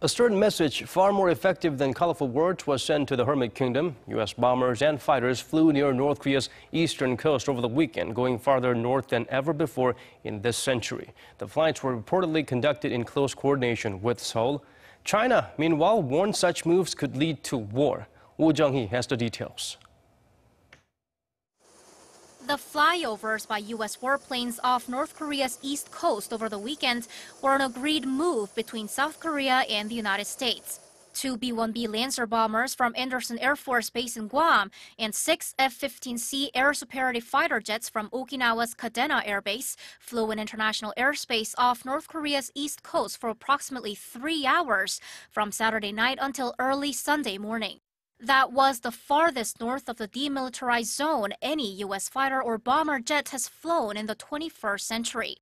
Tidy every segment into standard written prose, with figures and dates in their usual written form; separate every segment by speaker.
Speaker 1: A stern message, far more effective than colorful words, was sent to the Hermit Kingdom. U.S. bombers and fighters flew near North Korea's eastern coast over the weekend, going farther north than ever before in this century. The flights were reportedly conducted in close coordination with Seoul. China, meanwhile, warned such moves could lead to war. Jung-hee has the details.
Speaker 2: The flyovers by U.S. warplanes off North Korea's east coast over the weekend were an agreed move between South Korea and the United States. 2 B-1B Lancer bombers from Andersen Air Force Base in Guam and 6 F-15C air superiority fighter jets from Okinawa's Kadena Air Base flew in international airspace off North Korea's east coast for approximately 3 hours from Saturday night until early Sunday morning. That was the farthest north of the demilitarized zone any U.S. fighter or bomber jet has flown in the 21st century.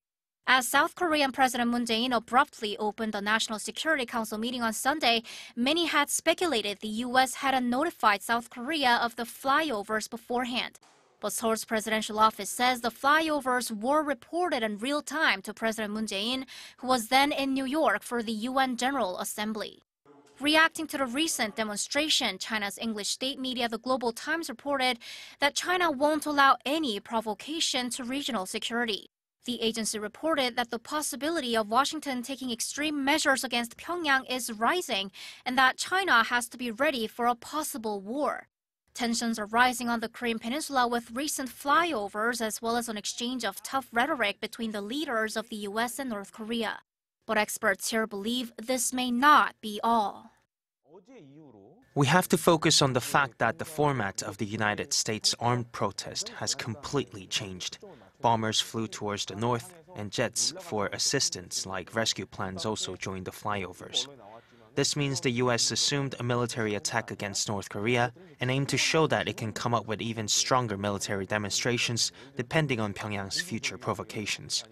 Speaker 2: As South Korean President Moon Jae-in abruptly opened the National Security Council meeting on Sunday, many had speculated the U.S. hadn't notified South Korea of the flyovers beforehand. But Seoul's presidential office says the flyovers were reported in real time to President Moon Jae-in, who was then in New York for the UN General Assembly. Reacting to the recent demonstration, China's English state media The Global Times reported that China won't allow any provocation to regional security. The agency reported that the possibility of Washington taking extreme measures against Pyongyang is rising and that China has to be ready for a possible war. Tensions are rising on the Korean Peninsula with recent flyovers as well as an exchange of tough rhetoric between the leaders of the U.S. and North Korea. But experts here believe this may not be all.
Speaker 3: We have to focus on the fact that the format of the United States armed protest has completely changed. Bombers flew towards the north, and jets for assistance like rescue planes also joined the flyovers. This means the U.S. assumed a military attack against North Korea and aimed to show that it can come up with even stronger military demonstrations depending on Pyongyang's future provocations.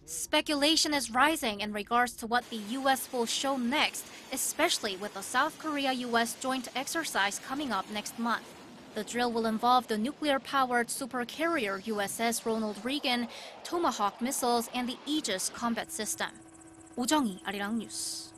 Speaker 2: Speculation is rising in regards to what the U.S. will show next, especially with the South Korea-U.S. joint exercise coming up next month. The drill will involve the nuclear-powered supercarrier USS Ronald Reagan, Tomahawk missiles, and the Aegis combat system. Jung-hee, Arirang News.